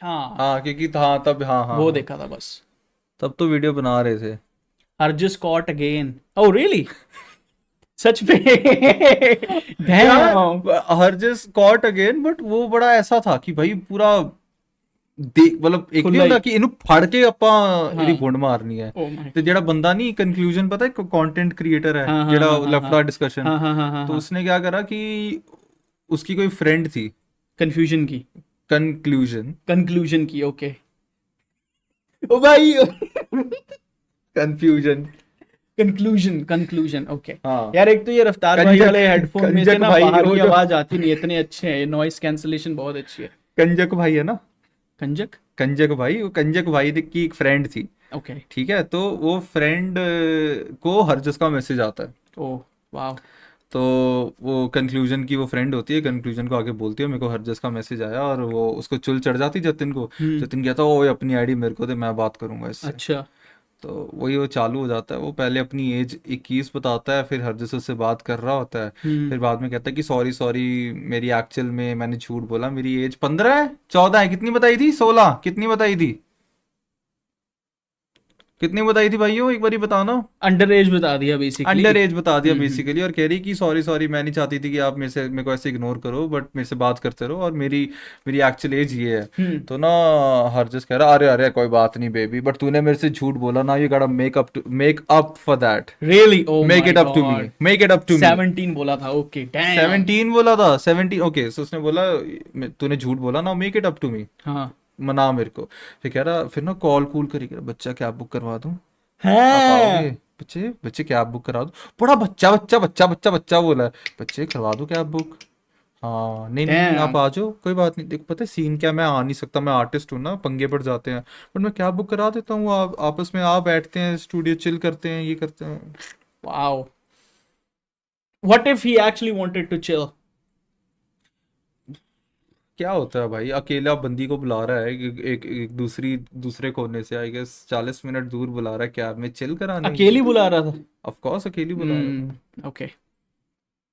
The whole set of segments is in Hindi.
हाँ, हाँ क्योंकि हाँ तब हाँ हाँ वो हाँ, देखा था बस। तब तो वीडियो बना रहे थे। Harjis cot again, oh really, सच में? डैम। यार हर जस्ट कॉट अगेन, बट वो बड़ा ऐसा था कि भाई पूरा देख मतलब एक नहीं खुला ਹੁੰਦਾ ही। कि ਇਹਨੂੰ ਫੜ ਕੇ ਆਪਾਂ हाँ। ਇਹਦੀ ਗੁੰਡ ਮਾਰਨੀ ਹੈ। ओ माय ਤੇ गॉड। ਜਿਹੜਾ ਬੰਦਾ नहीं कंक्लूजन पता है कंटेंट क्रिएटर है हाँ हाँ ਜਿਹੜਾ हाँ हाँ हाँ लफड़ा डिस्कशन, हाँ हाँ हाँ हाँ तो हाँ। उसने क्या करा कि उसकी कोई फ्रेंड थी कंफ्यूजन की। कंक्लूजन, कंक्लूजन की, ओके। ओ भाई। Confusion, conclusion conclusion, okay. हाँ यार एक तो ये रफ्तार भाई कंजक, वाले हेडफोन में से कंजक ना भाई बाहर वो की जो आवाज आती नहीं, इतने अच्छे हैं, नॉइस कैंसलेशन बहुत अच्छी है। कंजक भाई है ना, कंजक। कंजक भाई, वो कंजक भाई की एक फ्रेंड थी। ओके। ठीक है, तो वो फ्रेंड को हरजस का मैसेज आता है। ओ। वाह। तो वो कंक्लूजन की वो फ्रेंड होती है, कंक्लूजन को आके बोलती है मेरे को हरजस का मैसेज आया, और वो उसको चुल चढ़ जाती जतिन को। हम्म। जतिन कहता है ओए अपनी आईडी मेरे को दे, मैं बात करूंगा इससे। अच्छा। तो वही वो चालू हो जाता है, वो पहले अपनी एज 21 बताता है, फिर हरजस उससे बात कर रहा होता है। हम्म। फिर बाद में कहता है कि सॉरी सॉरी, मेरी एक्चुअल में मैंने झूठ बोला, मेरी एज 15 है, 14 है, कितनी बताई थी, 16 कितनी बताई थी, कितनी बताई थी भाइयों एक बारी बताओ ना। अंडर एज बता दिया बेसिकली। अंडर एज बता दिया हम्म। बेसिकली, और कह रही कि सॉरी सॉरी, मैं नहीं चाहती थी कि आप मेरे को ऐसे इग्नोर करो, बट मेरे से बात करते रहो, और मेरी मेरी एक्चुअल एज ये है। हम्म। तो ना हरजस कह रहा अरे अरे कोई बात नहीं बेबी, बट तूने मेरे से झूठ बोला ना, you gotta make up for that, really, oh make my it up to me, God. Make it up to me. 17 बोला था, ओके डैम। 17 बोला था, 17 ओके, सो उसने बोला तूने झूठ बोला ना, make it up to me, हाँ। मना मेरे को। फिर कह रहा, फिर ना कॉल कूल करी, कह रहा, बच्चा कैब बुक करवा दूं, आप आओगे, हाँ। बच्चे बच्चे कैब बुक करा दो, बड़ा बच्चा बच्चा बच्चा बच्चा बच्चा बोला है, बच्चे करवा दो कैब बुक, हाँ नहीं नहीं नहीं आप डैम। आ जाओ कोई बात नहीं, देखो पता है सीन क्या, मैं आ नहीं सकता, मैं आर्टिस्ट हूँ ना, पंगे पड़ जाते हैं, बट मैं कैब बुक करा देता हूँ, आप आपस में आ बैठते हैं, स्टूडियो चिल करते हैं, ये करते हैं। Wow. What if he actually wanted to chill? क्या होता है भाई, अकेला बंदी को बुला रहा है एक दूसरे कोने से, आई गेस 40 मिनट दूर बुला रहा है कैब में चिल कराने, अकेली बुला रहा था? ऑफ कोर्स अकेली बुला रहा था। Okay,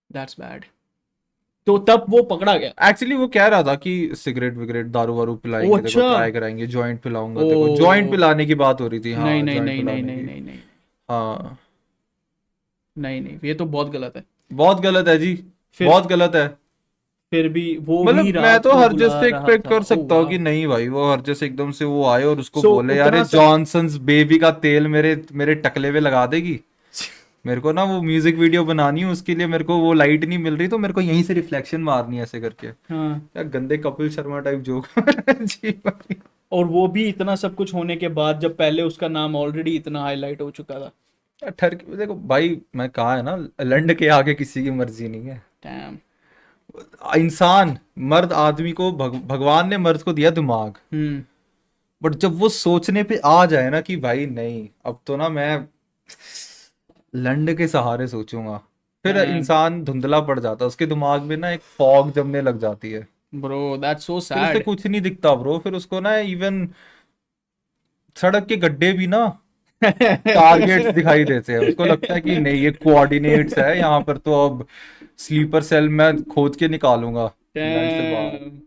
that's bad. तो तब वो पकड़ा गया? एक्चुअली वो कह रहा था कि सिगरेट विगरेट दारू वारू ओ पिलाएंगे, देखो अच्छा। ट्राई कराएंगे, जॉइंट पिलाऊंगा, देखो जॉइंट ओ। पिलाने की बात हो रही थी, नहीं हाँ नहीं जॉइंट नहीं नहीं पिलाने नहीं की। नहीं नहीं। हाँ नहीं नहीं, ये तो बहुत गलत है। बहुत गलत है जी, फिर बहुत गलत है। फिर भी वो भी मतलब मैं रात तो को हर जस बुला से रहा एक्सपेक्ट था, कर ओ सकता हूँ वाह। कि नहीं भाई, वो हर जस एकदम से वो आए और उसको सो बोले यार ये उतना सब। जॉनसन्स बेबी का तेल मेरे मेरे टकले पे लगा देगी, मेरे को ना वो म्यूजिक वीडियो बनानी है, उसके लिए मेरे को वो लाइट नहीं मिल रही, तो मेरे को यहीं से रिफ्लेक्शन मारनी है ऐसे करके, हाँ। यार गंदे कपिल शर्मा टाइप जोक। जी भाई। और वो भी इतना सब कुछ होने के बाद, जब पहले उसका नाम ऑलरेडी इतना हाईलाइट हो चुका था। यार ठर देखो भाई, मैं कहा है ना, लंड के आगे किसी की मर्जी नहीं है। डैम। इंसान, मर्द आदमी को भगवान ने मर्द को दिया दिमाग, हम्म। बट जब वो सोचने पे आ जाए ना कि भाई नहीं अब तो ना मैं लंड के सहारे सोचूंगा, फिर डैम। इंसान धुंधला पड़ जाता है, उसके दिमाग में ना एक फॉग जमने लग जाती है, ब्रो दैट्स सो फिर उसे सैड। कुछ नहीं दिखता ब्रो, फिर उसको ना इवन सड़क के गड्ढे भी ना टारगेट्स दिखाई देते हैं, उसको लगता है कि नहीं ये कोऑर्डिनेट्स है यहाँ पर, तो अब स्लीपर सेल मैं खोद के निकालूंगा लैंड से बाहर। डैम।